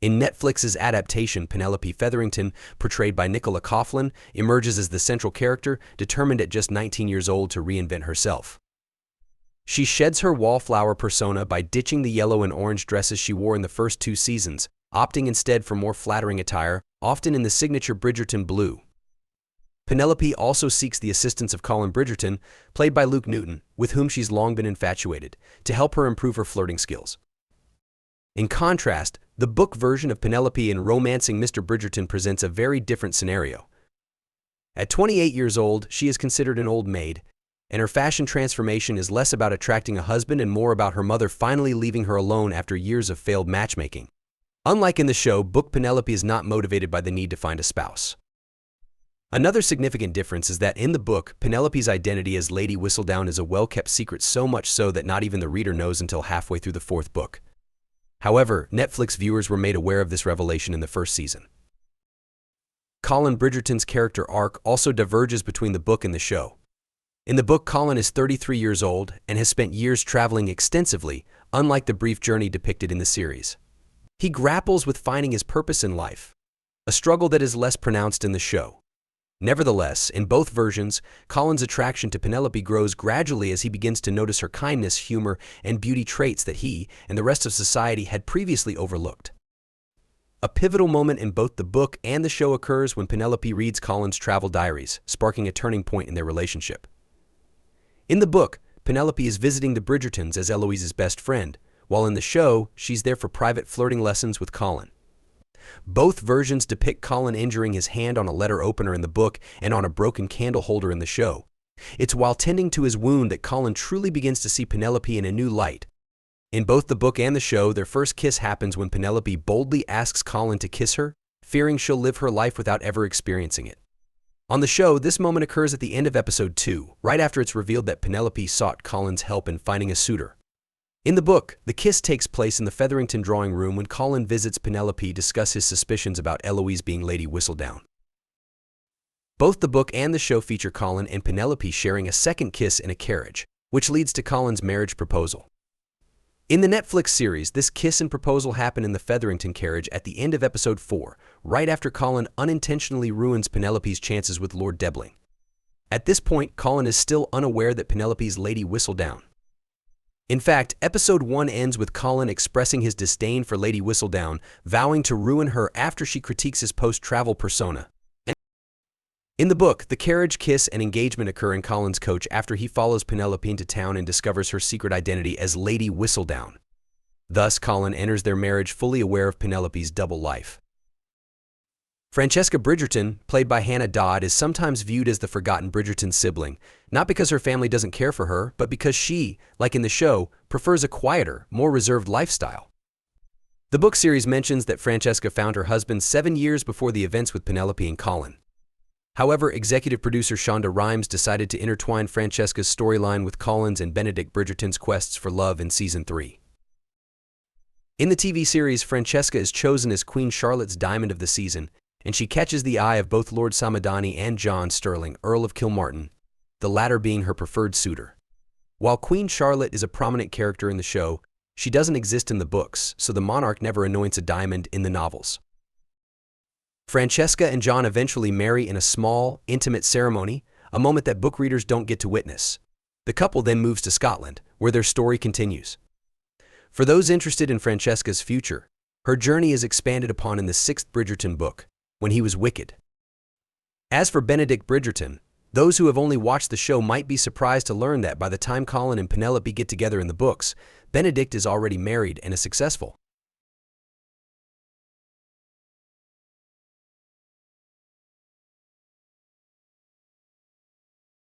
In Netflix's adaptation, Penelope Featherington, portrayed by Colin, emerges as the central character, determined at just 19 years old to reinvent herself. She sheds her wallflower persona by ditching the yellow and orange dresses she wore in the first 2 seasons, opting instead for more flattering attire, often in the signature Bridgerton blue. Penelope also seeks the assistance of Colin Bridgerton, played by Luke Newton, with whom she's long been infatuated, to help her improve her flirting skills. In contrast, the book version of Penelope in Romancing Mr. Bridgerton presents a very different scenario. At 28 years old, she is considered an old maid, and her fashion transformation is less about attracting a husband and more about her mother finally leaving her alone after years of failed matchmaking. Unlike in the show, book Penelope is not motivated by the need to find a spouse. Another significant difference is that in the book, Penelope's identity as Lady Whistledown is a well-kept secret, so much so that not even the reader knows until halfway through the 4th book. However, Netflix viewers were made aware of this revelation in the 1st season. Colin Bridgerton's character arc also diverges between the book and the show. In the book, Colin is 33 years old and has spent years traveling extensively, unlike the brief journey depicted in the series. He grapples with finding his purpose in life, a struggle that is less pronounced in the show. Nevertheless, in both versions, Colin's attraction to Penelope grows gradually as he begins to notice her kindness, humor, and beauty traits that he and the rest of society had previously overlooked. A pivotal moment in both the book and the show occurs when Penelope reads Colin's travel diaries, sparking a turning point in their relationship. In the book, Penelope is visiting the Bridgertons as Eloise's best friend, while in the show, she's there for private flirting lessons with Colin. Both versions depict Colin injuring his hand on a letter opener in the book and on a broken candle holder in the show. It's while tending to his wound that Colin truly begins to see Penelope in a new light. In both the book and the show, their first kiss happens when Penelope boldly asks Colin to kiss her, fearing she'll live her life without ever experiencing it. On the show, this moment occurs at the end of episode 2, right after it's revealed that Penelope sought Colin's help in finding a suitor. In the book, the kiss takes place in the Featherington drawing room when Colin visits Penelope to discuss his suspicions about Eloise being Lady Whistledown. Both the book and the show feature Colin and Penelope sharing a second kiss in a carriage, which leads to Colin's marriage proposal. In the Netflix series, this kiss and proposal happen in the Featherington carriage at the end of episode 4, right after Colin unintentionally ruins Penelope's chances with Lord Debling. At this point, Colin is still unaware that Penelope's Lady Whistledown. In fact, episode 1 ends with Colin expressing his disdain for Lady Whistledown, vowing to ruin her after she critiques his post-travel persona. In the book, the carriage kiss and engagement occur in Colin's coach after he follows Penelope into town and discovers her secret identity as Lady Whistledown. Thus, Colin enters their marriage fully aware of Penelope's double life. Francesca Bridgerton, played by Hannah Dodd, is sometimes viewed as the forgotten Bridgerton sibling, not because her family doesn't care for her, but because she, like in the show, prefers a quieter, more reserved lifestyle. The book series mentions that Francesca found her husband 7 years before the events with Penelope and Colin. However, executive producer Shonda Rhimes decided to intertwine Francesca's storyline with Colin's and Benedict Bridgerton's quests for love in Season 3. In the TV series, Francesca is chosen as Queen Charlotte's Diamond of the season, and she catches the eye of both Lord Samadani and John Sterling, Earl of Kilmartin, the latter being her preferred suitor. While Queen Charlotte is a prominent character in the show, she doesn't exist in the books, so the monarch never anoints a diamond in the novels. Francesca and John eventually marry in a small, intimate ceremony, a moment that book readers don't get to witness. The couple then moves to Scotland, where their story continues. For those interested in Francesca's future, her journey is expanded upon in the 6th Bridgerton book, When He Was Wicked. As for Benedict Bridgerton, those who have only watched the show might be surprised to learn that by the time Colin and Penelope get together in the books, Benedict is already married and is successful.